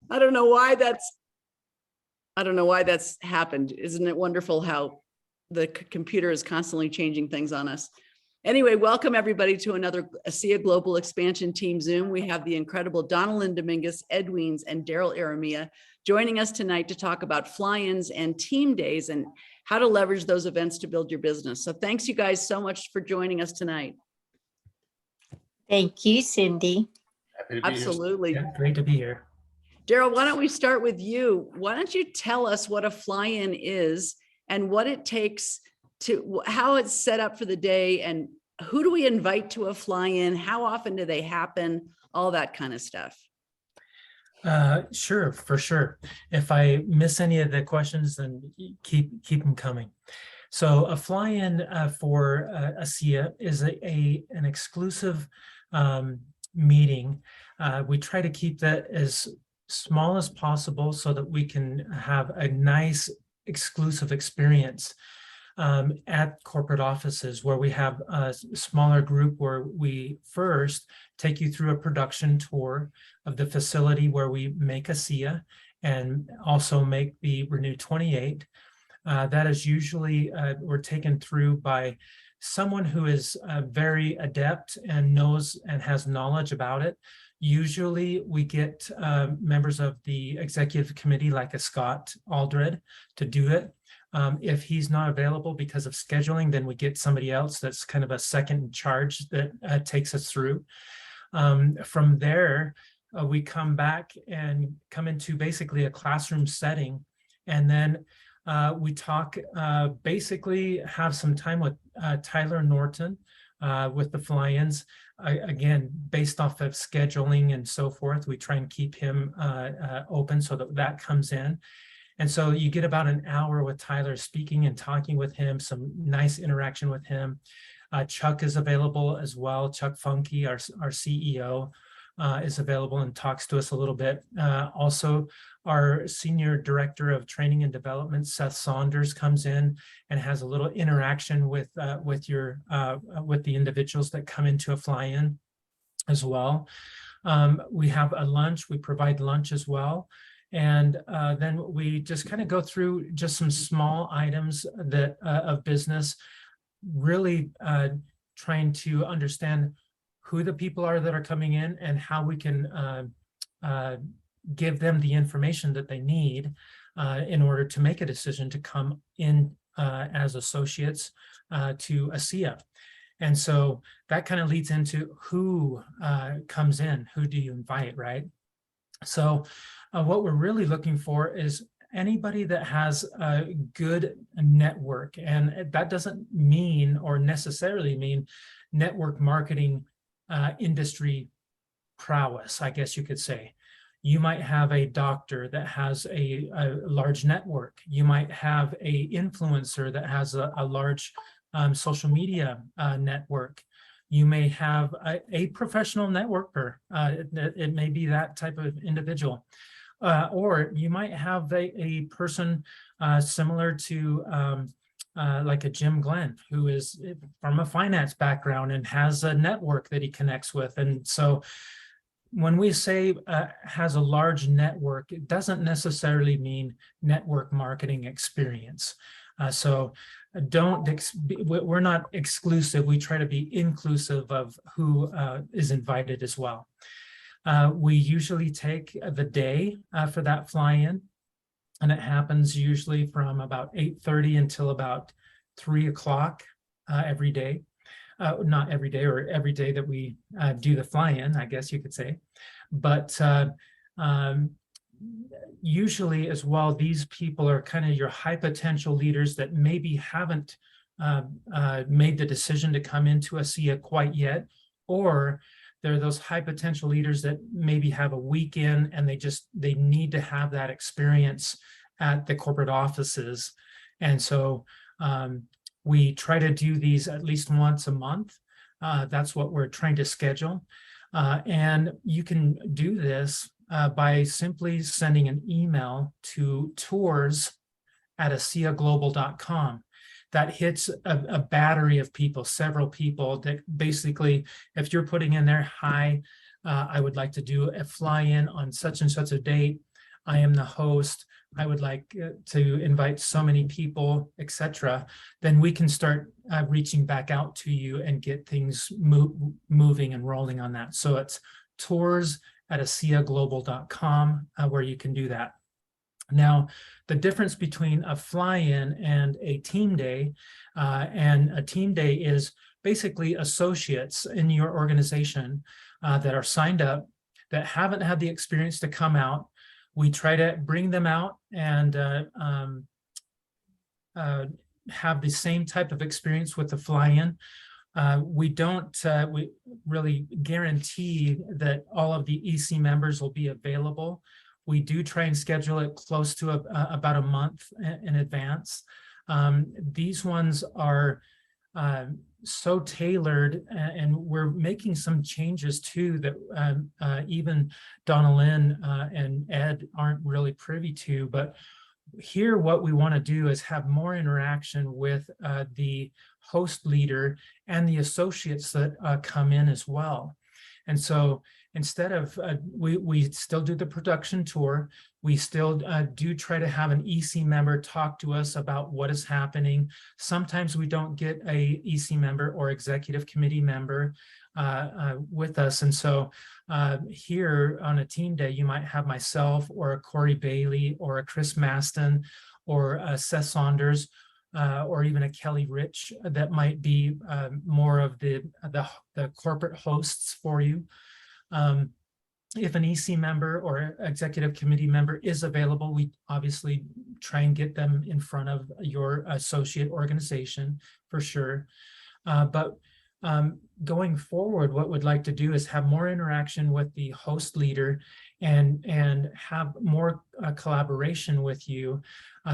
I don't know why that's happened. Isn't it wonderful how the computer is constantly changing things on us? Anyway, welcome everybody to another ASEA Global Expansion Team Zoom. We have the incredible Donalyn Dominguez, Ed Weens, and Daryl Aramia joining us tonight to talk about fly-ins and team days and how to leverage those events to build your business. So thanks you guys so much for joining us tonight. Thank you, Cindy. Happy to be Absolutely. here. Yeah, great to be here. Daryl, why don't we start with you? Why don't you tell us what a fly-in is and what it takes to, how it's set up for the day, and who do we invite to a fly-in? How often do they happen? All that kind of stuff. Sure, for sure. If I miss any of the questions, then keep them coming. So a fly-in for ASEA is an exclusive meeting. We try to keep that as small as possible so that we can have a nice exclusive experience at corporate offices, where we have a smaller group where we first take you through a production tour of the facility where we make ASEA and also make the Renew 28. That is usually, we're taken through by someone who is very adept and knows and has knowledge about it. Usually we get members of the executive committee like a Scott Aldred to do it. If he's not available because of scheduling, then we get somebody else that's kind of a second in charge that takes us through. From there, we come back and come into basically a classroom setting, and then we talk, basically have some time with Tyler Norton with the fly-ins. Again, based off of scheduling and so forth, we try and keep him open so that comes in. And so you get about an hour with Tyler speaking and talking with him, some nice interaction with him. Chuck is available as well. Chuck Funky, our CEO, is available and talks to us a little bit. Also, our Senior Director of Training and Development, Seth Saunders, comes in and has a little interaction with the individuals that come into a fly-in as well. We have a lunch. We provide lunch as well. And then we just kind of go through just some small items that of business, really trying to understand who the people are that are coming in and how we can give them the information that they need in order to make a decision to come in as associates to ASEA. And so that kind of leads into who comes in, who do you invite, right? So what we're really looking for is anybody that has a good network. And that doesn't mean or necessarily mean network marketing industry prowess, I guess you could say. You might have a doctor that has a large network. You might have a influencer that has a large social media network. You may have a professional networker. It may be that type of individual. Or you might have a person similar to like a Jim Glenn, who is from a finance background and has a network that he connects with. And so when we say has a large network, it doesn't necessarily mean network marketing experience. So we're not exclusive. We try to be inclusive of who is invited as well. We usually take the day for that fly-in, and it happens usually from about 8:30 until about 3 o'clock every day. Not every day, or every day that we do the fly-in, I guess you could say. But usually as well, these people are kind of your high potential leaders that maybe haven't made the decision to come into ASEA quite yet, or they're those high potential leaders that maybe have a weekend and they need to have that experience at the corporate offices. And so we try to do these at least once a month. That's what we're trying to schedule. And you can do this by simply sending an email to tours@ASEAglobal.com. That hits a battery of people, several people that basically, if you're putting in there, hi, I would like to do a fly-in on such and such a date. I am the host, I would like to invite so many people, etc., then we can start reaching back out to you and get things moving and rolling on that. So it's tours@aseaglobal.com where you can do that. Now, the difference between a fly-in and a team day is basically associates in your organization that are signed up, that haven't had the experience to come out. We try to bring them out and have the same type of experience with the fly-in. We don't really guarantee that all of the EC members will be available. We do try and schedule it close to about a month in advance. These ones are so tailored, and we're making some changes too that even Donna Lynn and Ed aren't really privy to. But here, what we want to do is have more interaction with the host leader and the associates that come in as well. And so instead of, we still do the production tour, we still do try to have an EC member talk to us about what is happening. Sometimes we don't get a EC member or executive committee member with us. And so here on a team day, you might have myself or a Corey Bailey or a Chris Maston or a Seth Saunders or even a Kelly Rich that might be more of the corporate hosts for you. If an EC member or executive committee member is available, we obviously try and get them in front of your associate organization for sure. But going forward, what we'd like to do is have more interaction with the host leader and have more collaboration with you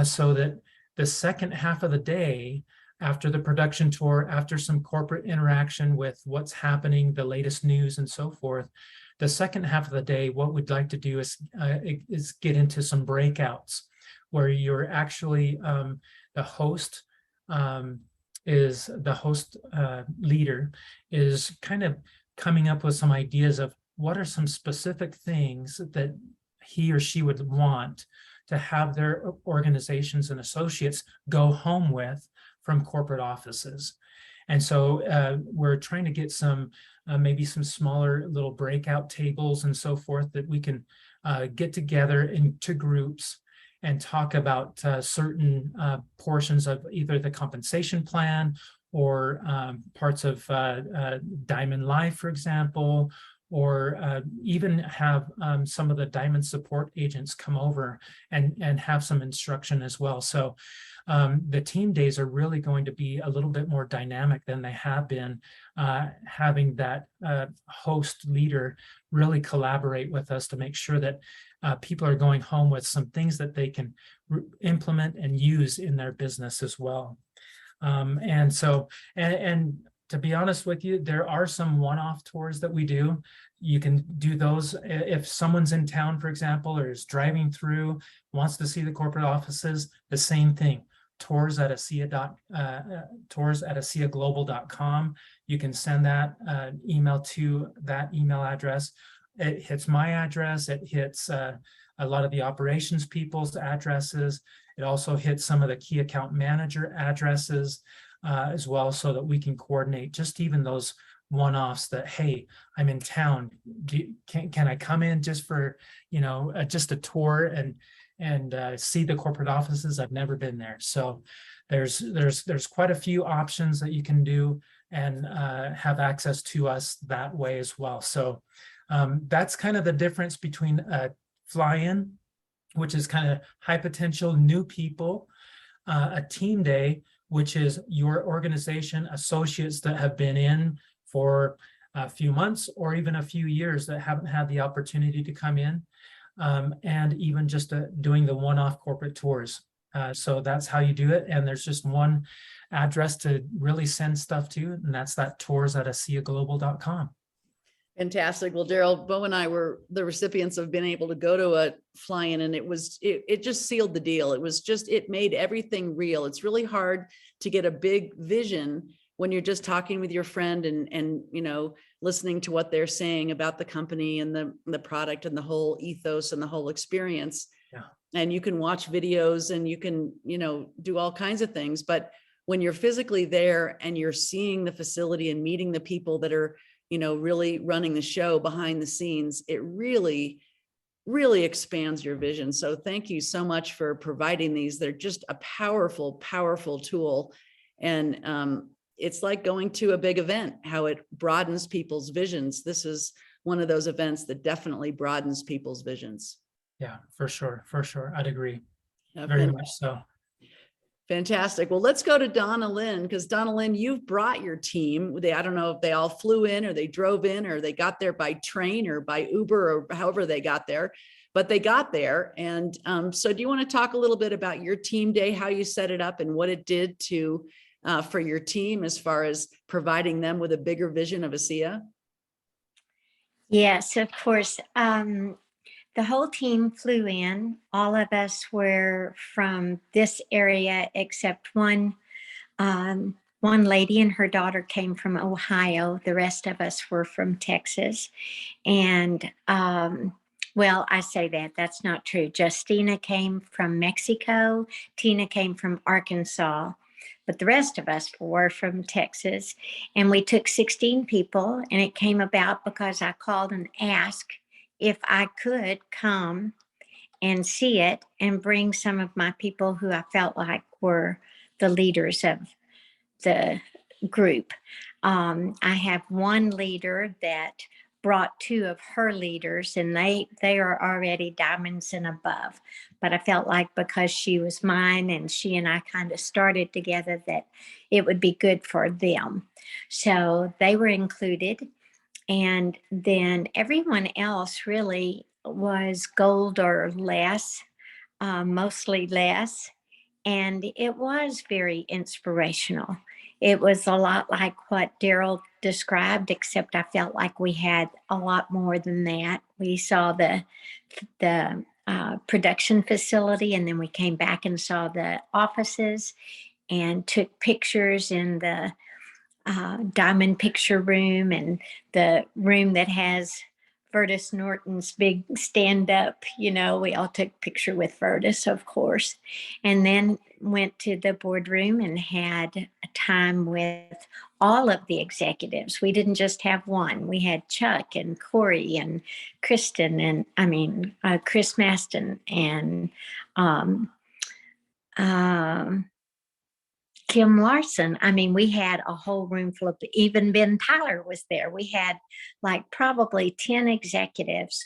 so that the second half of the day, after the production tour, after some corporate interaction with what's happening, the latest news and so forth, the second half of the day, what we'd like to do is get into some breakouts where you're actually the host leader is kind of coming up with some ideas of what are some specific things that he or she would want to have their organizations and associates go home with from corporate offices. And so we're trying to get some, maybe some smaller little breakout tables and so forth that we can get together into groups and talk about certain portions of either the compensation plan or parts of Diamond Life, for example, or even have some of the Diamond support agents come over and have some instruction as well. So the team days are really going to be a little bit more dynamic than they have been, having that host leader really collaborate with us to make sure that people are going home with some things that they can implement and use in their business as well. And so, and to be honest with you, there are some one-off tours that we do. You can do those if someone's in town, for example, or is driving through, wants to see the corporate offices, the same thing. tours@aseaglobal.com. You can send that email to that email address. It hits my address. It hits a lot of the operations people's addresses. It also hits some of the key account manager addresses as well, so that we can coordinate just even those one-offs that, hey, I'm in town. Can I come in just for, just a tour and see the corporate offices? I've never been there. So there's quite a few options that you can do and have access to us that way as well. So that's kind of the difference between a fly-in, which is kind of high potential new people, a team day, which is your organization associates that have been in for a few months or even a few years that haven't had the opportunity to come in, and even just doing the one-off corporate tours. So that's how you do it. And there's just one address to really send stuff to, and that's that tours@aseaglobal.com. Fantastic. Well, Daryl, Bo and I were the recipients of being able to go to a fly-in, and it just sealed the deal. It made everything real. It's really hard to get a big vision when you're just talking with your friend and listening to what they're saying about the company and the product and the whole ethos and the whole experience. Yeah. And you can watch videos and you can, do all kinds of things. But when you're physically there and you're seeing the facility and meeting the people that are, really running the show behind the scenes, it really, really expands your vision. So thank you so much for providing these. They're just a powerful, powerful tool. And it's like going to a big event, how it broadens people's visions. This is one of those events that definitely broadens people's visions. Yeah, for sure. For sure. I'd agree. Yeah, Very much so. Fantastic. Well, let's go to Donna Lynn, because Donna Lynn, you've brought your team. I don't know if they all flew in or they drove in or they got there by train or by Uber or however they got there, but they got there. And so do you want to talk a little bit about your team day, how you set it up and what it did to for your team as far as providing them with a bigger vision of ASEA? Yes, of course. The whole team flew in. All of us were from this area except one lady and her daughter came from Ohio. The rest of us were from Texas. And well, I say that's not true. Justina came from Mexico. Tina came from Arkansas. But the rest of us were from Texas. And we took 16 people, and it came about because I called and asked if I could come and see it and bring some of my people who I felt like were the leaders of the group. I have one leader that brought two of her leaders, and they are already diamonds and above. But I felt like because she was mine and she and I kind of started together, that it would be good for them. So they were included. And then everyone else really was gold or less, mostly less. And it was very inspirational. It was a lot like what Daryl described, except I felt like we had a lot more than that. We saw the production facility, and then we came back and saw the offices and took pictures in the diamond picture room and the room that has Vertus Norton's big stand-up. We all took picture with Vertus, of course, and then went to the boardroom and had a time with all of the executives. We didn't just have one. We had Chuck and Corey and Kristen and Chris Maston and Kim Larson. We had a whole room full of, even Ben Tyler was there. We had like probably 10 executives.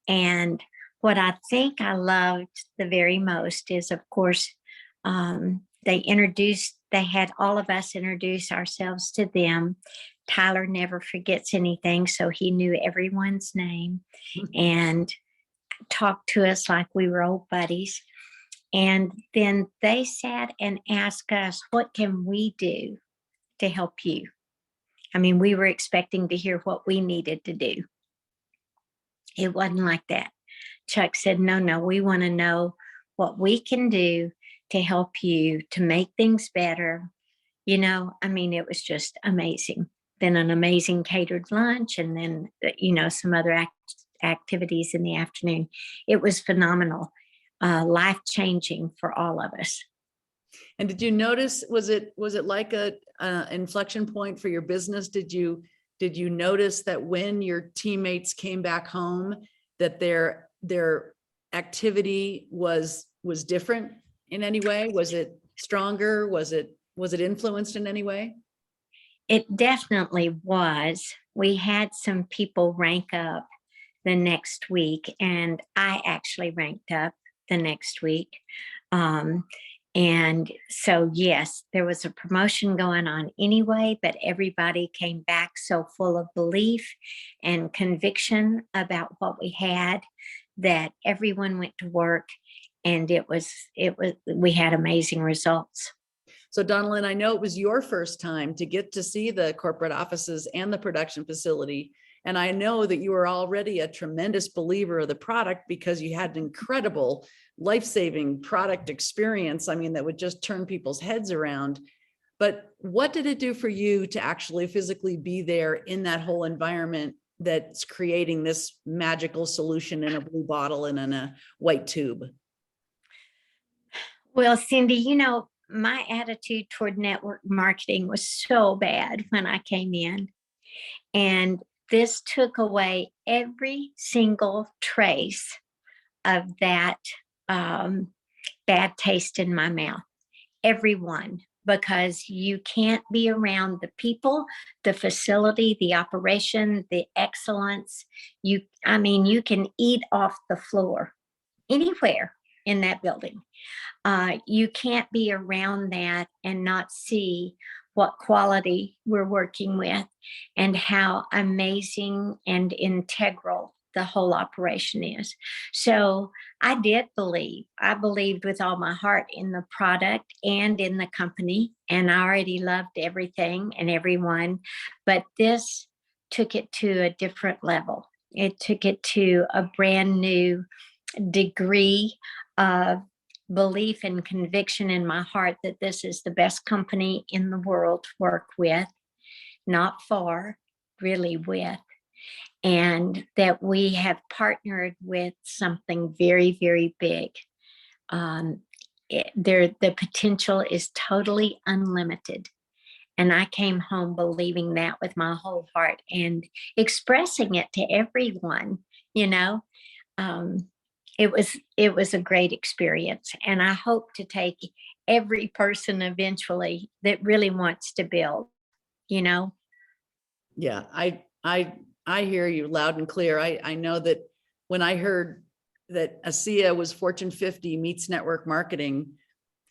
And what I think I loved the very most is, of course, they had all of us introduce ourselves to them. Tyler never forgets anything, so he knew everyone's name and talked to us like we were old buddies. And then they sat and asked us, what can we do to help you? We were expecting to hear what we needed to do. It wasn't like that. Chuck said, no, we want to know what we can do to help you to make things better. It was just amazing. Then an amazing catered lunch, and then, some other activities in the afternoon. It was phenomenal. Life-changing for all of us. And did you notice, was it like a inflection point for your business? Did you notice that when your teammates came back home, that their activity was different in any way? Was it stronger? Was it influenced in any way? It definitely was. We had some people rank up the next week, and I actually ranked up the next week. And so, yes, there was a promotion going on anyway, but everybody came back so full of belief and conviction about what we had that everyone went to work, and we had amazing results. So Donna Lynn, I know it was your first time to get to see the corporate offices and the production facility. And I know that you were already a tremendous believer of the product because you had an incredible life-saving product experience. That would just turn people's heads around. But what did it do for you to actually physically be there in that whole environment that's creating this magical solution in a blue bottle and in a white tube? Well, Cindy, you know, my attitude toward network marketing was so bad when I came in. And this took away every single trace of that bad taste in my mouth. Everyone, because you can't be around the people, the facility, the operation, the excellence. I mean, you can eat off the floor anywhere in that building. You can't be around that and not see what quality we're working with and how amazing and integral the whole operation is. So I believed with all my heart in the product and in the company, and I already loved everything and everyone, but this took it to a different level. It took it to a brand new degree of belief and conviction in my heart that this is the best company in the world to work with, not for, really with, and that we have partnered with something very, very big. The potential is totally unlimited. And I came home believing that with my whole heart and expressing it to everyone, you know. It was a great experience, and I hope to take every person eventually that really wants to build, you know. Yeah, I hear you loud and clear. I know that when I heard that ASEA was Fortune 50 meets network marketing,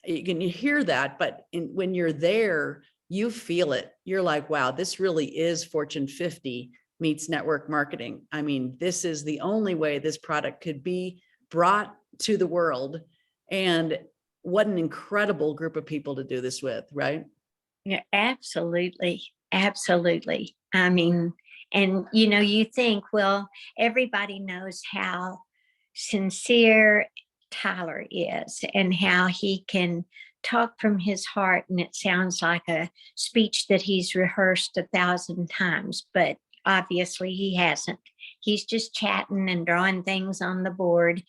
you can hear that, but when you're there, you feel it. You're like, wow, this really is Fortune 50 meets network marketing. I mean, this is the only way this product could be brought to the world. And what an incredible group of people to do this with, right? Yeah, absolutely. Absolutely. I mean, and you know, you think, well, everybody knows how sincere Tyler is and how he can talk from his heart, and it sounds like a speech that he's rehearsed 1,000 times, but obviously he hasn't. He's just chatting and drawing things on the board.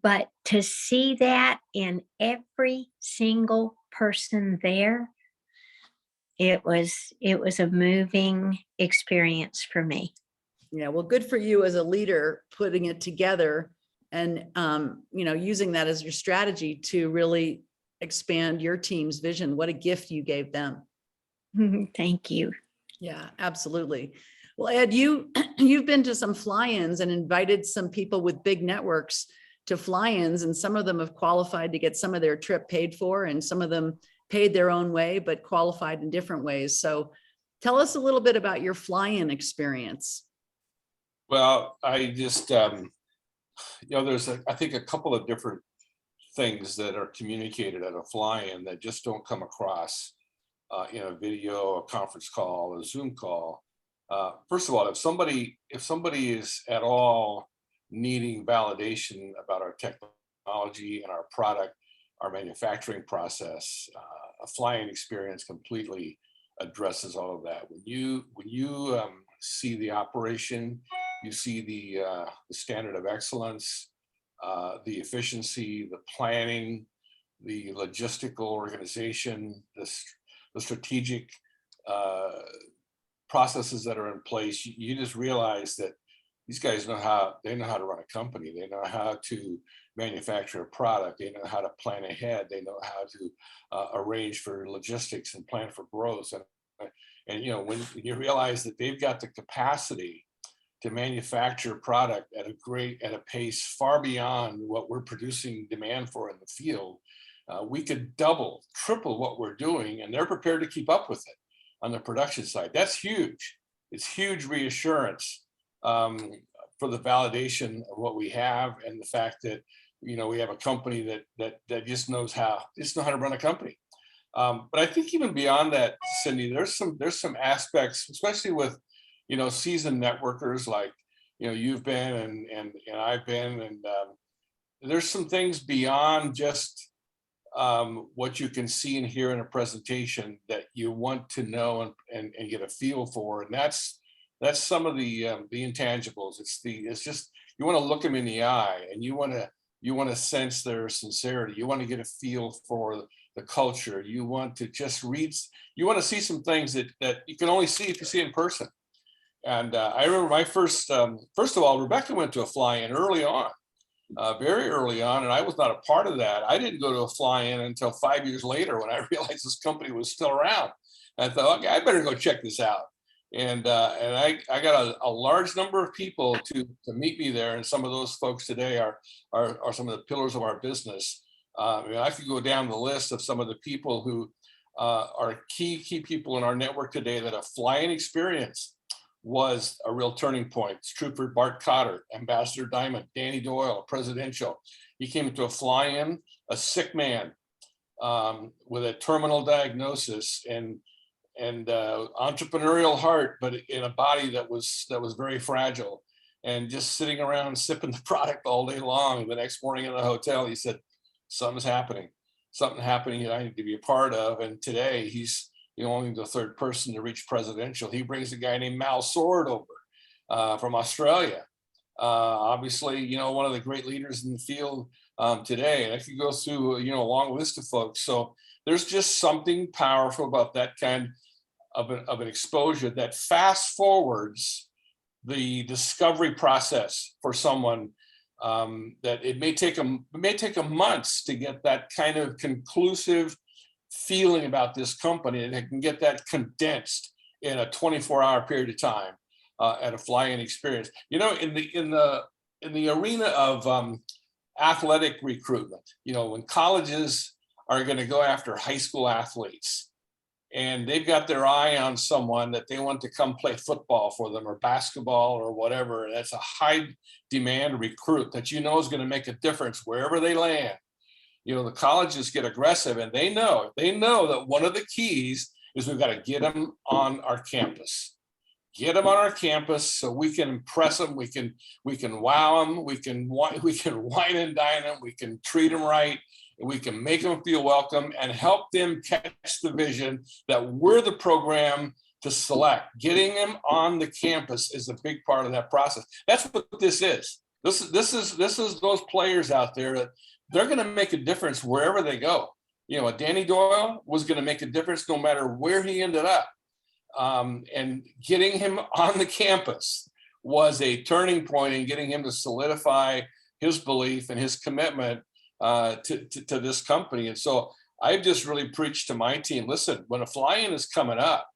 But to see that in every single person there, it was a moving experience for me. Yeah, well, good for you as a leader, putting it together and, using that as your strategy to really expand your team's vision. What a gift you gave them. Thank you. Yeah, absolutely. Well, Ed, you've been to some fly-ins and invited some people with big networks to fly-ins, and some of them have qualified to get some of their trip paid for, and some of them paid their own way, but qualified in different ways. So tell us a little bit about your fly-in experience. Well, I just, there's, I think, a couple of different things that are communicated at a fly-in that just don't come across in a video, a conference call, a Zoom call. First of all, if somebody is at all needing validation about our technology and our product, our manufacturing process, a fly-in experience completely addresses all of that. When you see the operation, you see the standard of excellence, the efficiency, the planning, the logistical organization, the strategic processes that are in place. You just realize that these guys know how to run a company. They know how to manufacture a product. They know how to plan ahead. They know how to arrange for logistics and plan for growth. And when you realize that they've got the capacity to manufacture product at a pace far beyond what we're producing demand for in the field, we could double, triple what we're doing, and they're prepared to keep up with it on the production side. That's huge. It's huge reassurance for the validation of what we have, and the fact that we have a company that just knows how to run a company. But I think even beyond that, Cindy, there's some aspects, especially with seasoned networkers like you've been and I've been, and there's some things beyond just what you can see and hear in a presentation that you want to know and get a feel for. And that's some of the intangibles. It's just, you want to look them in the eye, and you want to sense their sincerity. You want to get a feel for the culture. You want to just you want to see some things that you can only see if you see in person. And I remember my first of all, Rebecca went to a fly-in early on, very early on, and I was not a part of that. I didn't go to a fly-in until 5 years later when I realized this company was still around. And I thought, okay, I better go check this out. And I got a large number of people to meet me there, and some of those folks today are some of the pillars of our business. I could go down the list of some of the people who are key people in our network today that a fly-in experience was a real turning point. It's Trooper Bart Cotter, Ambassador Diamond, Danny Doyle, presidential. He came to a fly-in, a sick man with a terminal diagnosis and entrepreneurial heart, but in a body that was very fragile, and just sitting around sipping the product all day long. The next morning in the hotel, he said, something happening that I need to be a part of. And today he's only the third person to reach presidential. He brings a guy named Mal Sword over from Australia. Obviously, one of the great leaders in the field today. And I could go through, a long list of folks. So there's just something powerful about that kind of an exposure that fast forwards the discovery process for someone, that it may take them months to get that kind of conclusive feeling about this company, and they can get that condensed in a 24-hour period of time at a fly-in experience. In the arena of athletic recruitment, when colleges are going to go after high school athletes, and they've got their eye on someone that they want to come play football for them or basketball or whatever, that's a high demand recruit that is going to make a difference wherever they land. The colleges get aggressive, and they know that one of the keys is we've got to get them on our campus. Get them on our campus so we can impress them. We can wow them. We can wine and dine them. We can treat them right. And we can make them feel welcome and help them catch the vision that we're the program to select. Getting them on the campus is a big part of that process. That's what this is. This is those players out there that they're going to make a difference wherever they go. Danny Doyle was going to make a difference no matter where he ended up. And getting him on the campus was a turning point in getting him to solidify his belief and his commitment to this company. And so I've just really preached to my team, listen, when a fly-in is coming up,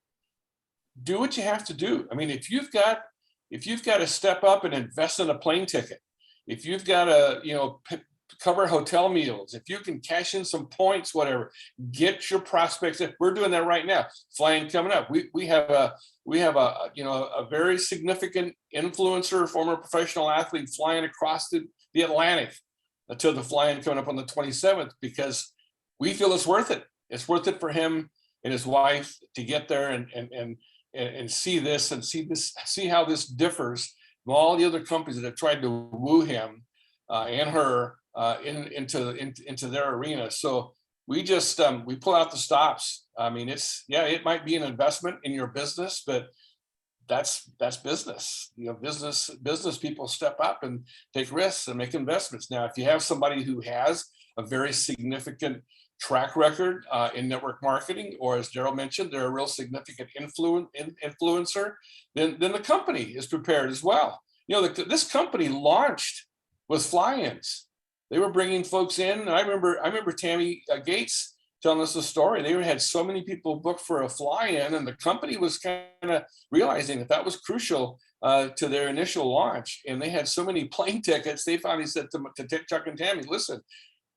do what you have to do. I mean, if you've got to step up and invest in a plane ticket, if you've got to, cover hotel meals, if you can cash in some points, whatever, get your prospects. We're doing that right now. Flying coming up. We have a very significant influencer, former professional athlete flying across the Atlantic to the fly-in coming up on the 27th, because we feel it's worth it. It's worth it for him and his wife to get there and see this and see how this differs from all the other companies that have tried to woo him and her into their arena. So we just we pull out the stops. I mean, it might be an investment in your business, but that's business. Business people step up and take risks and make investments. Now, if you have somebody who has a very significant track record in network marketing, or as Daryl mentioned, they're a real significant influencer, then the company is prepared as well. This company launched with fly-ins. They were bringing folks in. And I remember Tammy Gates telling us the story. They had so many people booked for a fly-in, and the company was kind of realizing that was crucial to their initial launch. And they had so many plane tickets. They finally said to Chuck and Tammy, listen,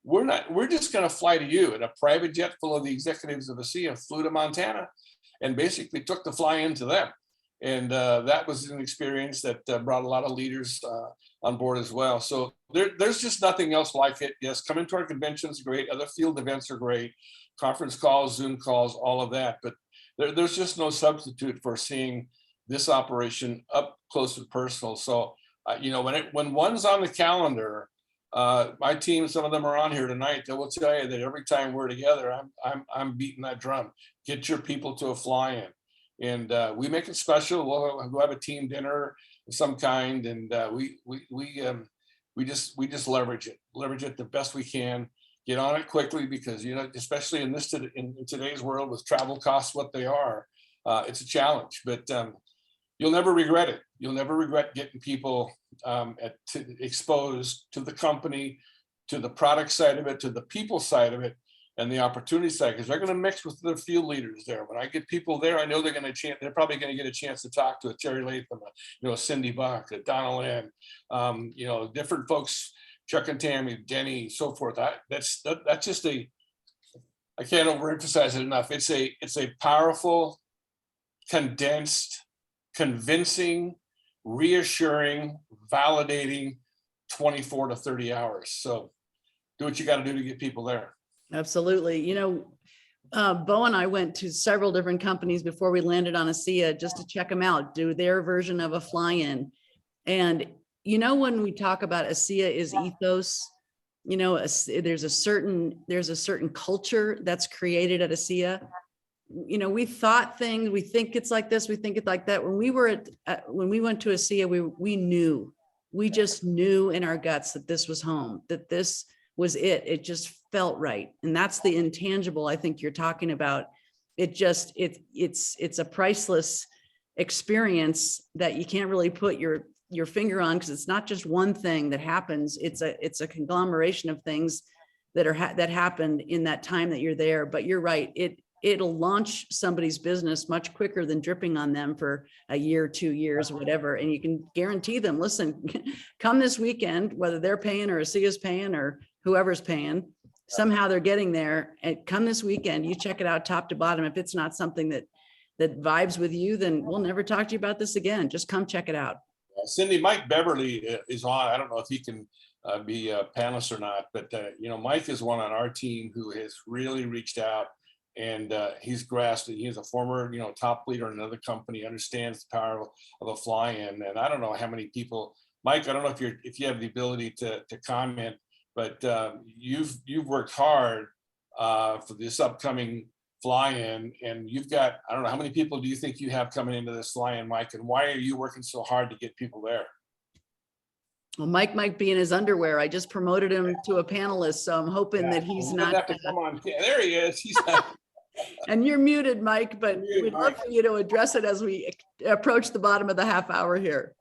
we're just going to fly to you. And a private jet full of the executives of ASEA flew to Montana and basically took the fly-in to them. And that was an experience that brought a lot of leaders on board as well. So there's just nothing else like it. Yes, coming to our conventions is great. Other field events are great. Conference calls, Zoom calls, all of that. But there's just no substitute for seeing this operation up close and personal. So, when one's on the calendar, My team, some of them are on here tonight. They will tell you that every time we're together, I'm beating that drum. Get your people to a fly-in, and we make it special. We'll have a team dinner of some kind, and we just leverage it the best we can. Get on it quickly, because especially in today's world with travel costs what they are, it's a challenge. But you'll never regret it. You'll never regret getting people exposed to the company, to the product side of it, to the people side of it, and the opportunity side, because they're going to mix with the field leaders there. When I get people there, I know they're probably going to get a chance to talk to a Terry Latham, a Cindy Buck, a Donna Lynn, different folks, Chuck and Tammy, Denny, so forth. That's just I can't overemphasize it enough. It's a powerful, condensed, convincing, reassuring, validating 24 to 30 hours. So do what you got to do to get people there. Absolutely. Bo and I went to several different companies before we landed on ASEA just to check them out, do their version of a fly-in. And when we talk about ASEA is ethos, there's a certain culture that's created at ASEA. We thought things, we think it's like this, we think it's like that. When we went to ASEA, we just knew in our guts that this was home, that this was it. It just felt right. And that's the intangible I think you're talking about. It's a priceless experience that you can't really put your finger on, because it's not just one thing that happens. It's a conglomeration of things that happened in that time that you're there. But you're right. It'll launch somebody's business much quicker than dripping on them for a year, 2 years, whatever. And you can guarantee them, listen, come this weekend, whether they're paying or ASEA's paying or whoever's paying, somehow they're getting there. And come this weekend, you check it out top to bottom. If it's not something that vibes with you, then we'll never talk to you about this again. Just come check it out. Cindy, Mike Beverly is on. I don't know if he can be a panelist or not, but Mike is one on our team who has really reached out, and he's grasped it. He's a former top leader in another company, understands the power of a fly-in. And I don't know how many people, Mike, I don't know if you have the ability to comment, but you've worked hard for this upcoming fly-in, and you've got, I don't know, how many people do you think you have coming into this fly-in, Mike, and why are you working so hard to get people there? Well, Mike might be in his underwear. I just promoted him to a panelist, so I'm hoping that he's not. Have to come on. Yeah, there he is. He's not. And you're muted, Mike, but Muted, we'd love Mike. for you to address it as we approach the bottom of the half hour here.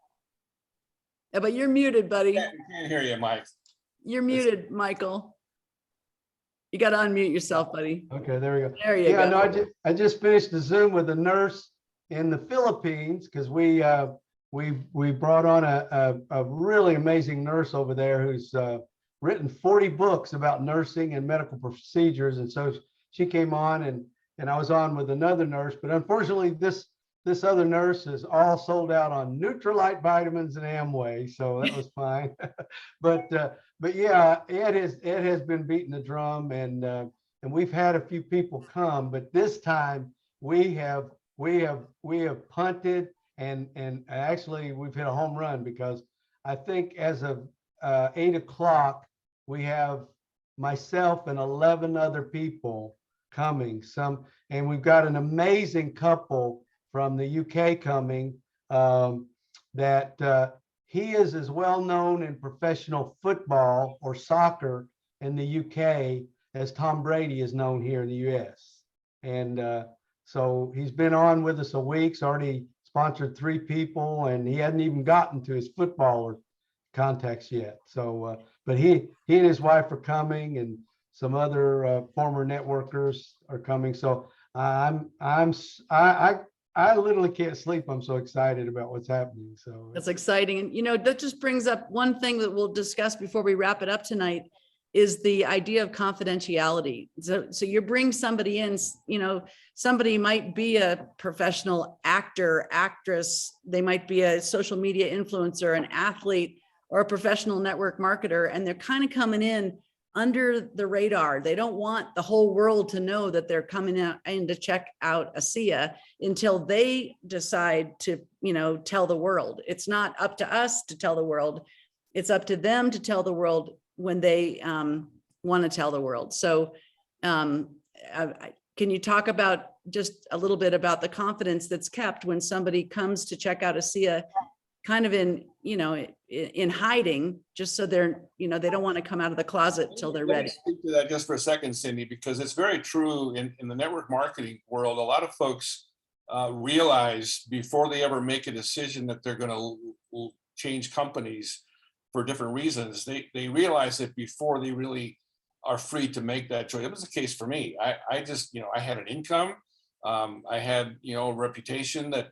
Yeah, but you're muted, buddy. We can't hear you, Mike. You're muted, Michael. You got to unmute yourself, buddy. Okay, there we go. There you Yeah, go. no, I just finished the Zoom with a nurse in the Philippines, because we brought on a really amazing nurse over there who's written 40 books about nursing and medical procedures. And so she came on, and I was on with another nurse, but unfortunately this other nurse is all sold out on Nutrilite vitamins and Amway, so that was fine. But yeah, Ed has been beating the drum, and we've had a few people come, but this time we have punted, and actually we've hit a home run, because I think as of 8 o'clock we have myself and 11 other people coming. And we've got an amazing couple from the UK coming, that he is as well known in professional football or soccer in the UK as Tom Brady is known here in the US. And so he's been on with us a week. He's already sponsored 3 people, and he hadn't even gotten to his footballer contacts yet. So, but he and his wife are coming, and some other former networkers are coming. So I literally can't sleep. I'm so excited about what's happening. So That's exciting. And, that just brings up one thing that we'll discuss before we wrap it up tonight, is the idea of confidentiality. So you bring somebody in, somebody might be a professional actor, actress. They might be a social media influencer, an athlete, or a professional network marketer. And they're kind of coming in under the radar. They don't want the whole world to know that they're coming in to check out ASEA until they decide to, tell the world. It's not up to us to tell the world. It's up to them to tell the world when they want to tell the world. So can you talk about just a little bit about the confidence that's kept when somebody comes to check out ASEA kind of in, you know, in hiding, just so they're, you know, they don't want to come out of the closet till they're Let me ready. speak to that just for a second, Cindy, because it's very true in the network marketing world. A lot of folks realize before they ever make a decision that they're going to change companies for different reasons. They realize it before they really are free to make that choice. It was the case for me. I just, you know, I had an income. I had, you know, a reputation that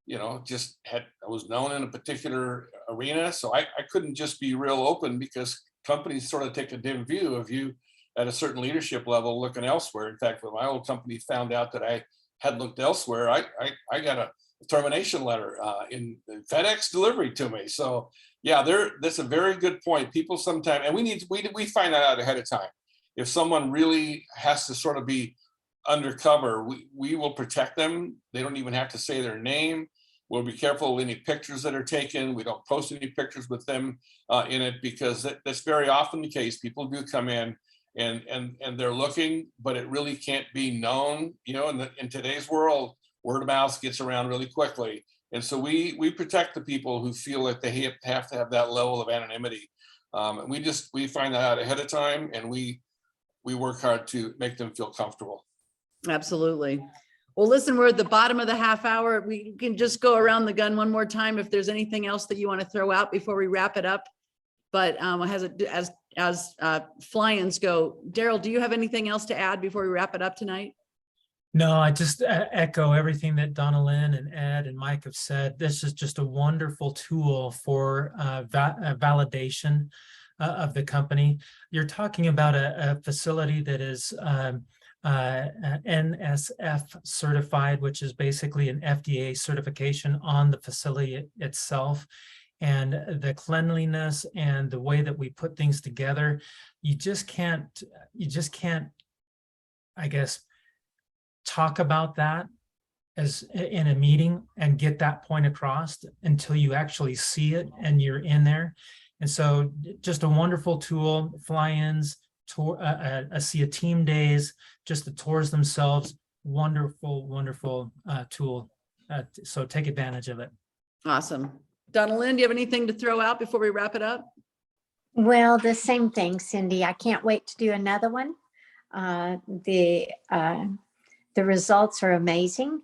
you know, just I was known in a particular arena. So I couldn't just be real open, because companies sort of take a dim view of you at a certain leadership level looking elsewhere. In fact, when my old company found out that I had looked elsewhere, I got a termination letter in FedEx delivery to me. So yeah, that's a very good point. People sometimes, and we find that out ahead of time. If someone really has to sort of be undercover, we will protect them. They don't even have to say their name. We'll be careful with any pictures that are taken. We don't post any pictures with them in it, because that's very often the case. People do come in and they're looking, but it really can't be known. You know, in today's world, word of mouth gets around really quickly. And so we protect the people who feel that they have to have that level of anonymity. And we find that out ahead of time, and we work hard to make them feel comfortable. Absolutely. Well, listen, we're at the bottom of the half hour. We can just go around the gun one more time if there's anything else that you want to throw out before we wrap it up. But as fly-ins go, Daryl, do you have anything else to add before we wrap it up tonight? No, I just echo everything that Donna Lynn and Ed and Mike have said. This is just a wonderful tool for validation of the company. You're talking about a facility that is NSF certified, which is basically an FDA certification on the facility itself. And the cleanliness and the way that we put things together, you just can't, I guess, talk about that as in a meeting and get that point across until you actually see it and you're in there. And so just a wonderful tool, fly-ins, tour, ASEA team days, just the tours themselves, wonderful tool. So take advantage of it. Awesome. Donna Lynn, do you have anything to throw out before we wrap it up? Well, the same thing, Cindy. I can't wait to do another one. The results are amazing,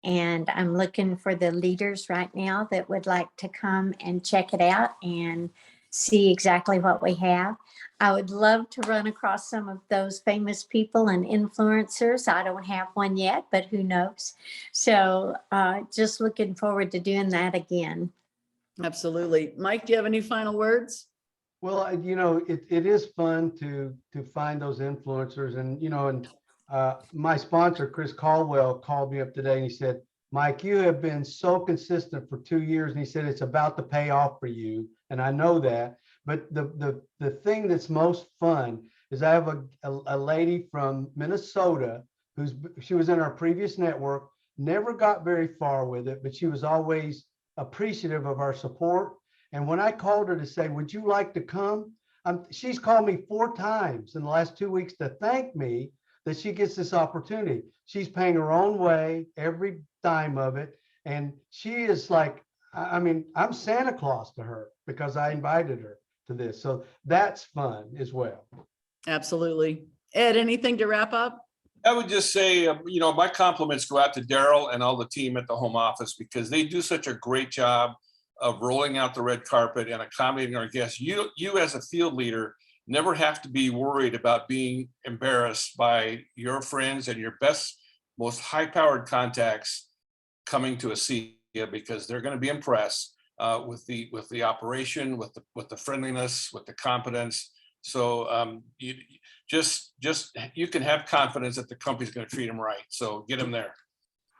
and I'm looking for the leaders right now that would like to come and check it out and see exactly what we have. I would love to run across some of those famous people and influencers. I don't have one yet, but who knows? So just looking forward to doing that again. Absolutely. Mike, do you have any final words? Well, you know, it is fun to find those influencers, and you know, and my sponsor, Chris Caldwell, called me up today and he said, Mike, you have been so consistent for 2 years. And he said, it's about to pay off for you. And I know that. But the thing that's most fun is I have a lady from Minnesota she was in our previous network, never got very far with it, but she was always appreciative of our support. And when I called her to say, would you like to come? She's called me 4 times in the last 2 weeks to thank me that she gets this opportunity. She's paying her own way, every dime of it. And she is like, I mean, I'm Santa Claus to her because I invited her to this. So that's fun as well. Absolutely. Ed, anything to wrap up? I would just say, you know, my compliments go out to Daryl and all the team at the home office, because they do such a great job of rolling out the red carpet and accommodating our guests. You as a field leader never have to be worried about being embarrassed by your friends and your best, most high-powered contacts coming to ASEA, because they're going to be impressed with the operation, with the friendliness, with the competence. So you can have confidence that the company's going to treat them right. So get them there.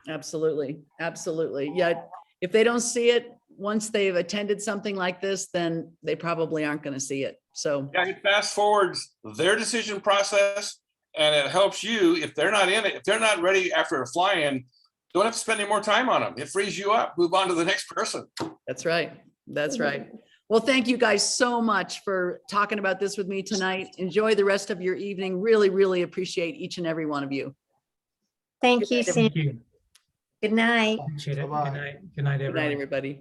Absolutely. Absolutely. Yeah. If they don't see it once they've attended something like this, then they probably aren't going to see it. So yeah, it fast forwards their decision process, and it helps you if they're not in it, if they're not ready after a fly-in, don't have to spend any more time on them. It frees you up, move on to the next person. that's right. That's right. Well, thank you guys so much for talking about this with me tonight. Enjoy the rest of your evening. Really, really appreciate each and every one of you. Thank you, Good Cindy. Thank you. Good night. Appreciate it. Bye-bye. Good night. Good night, Good everyone. night, everybody.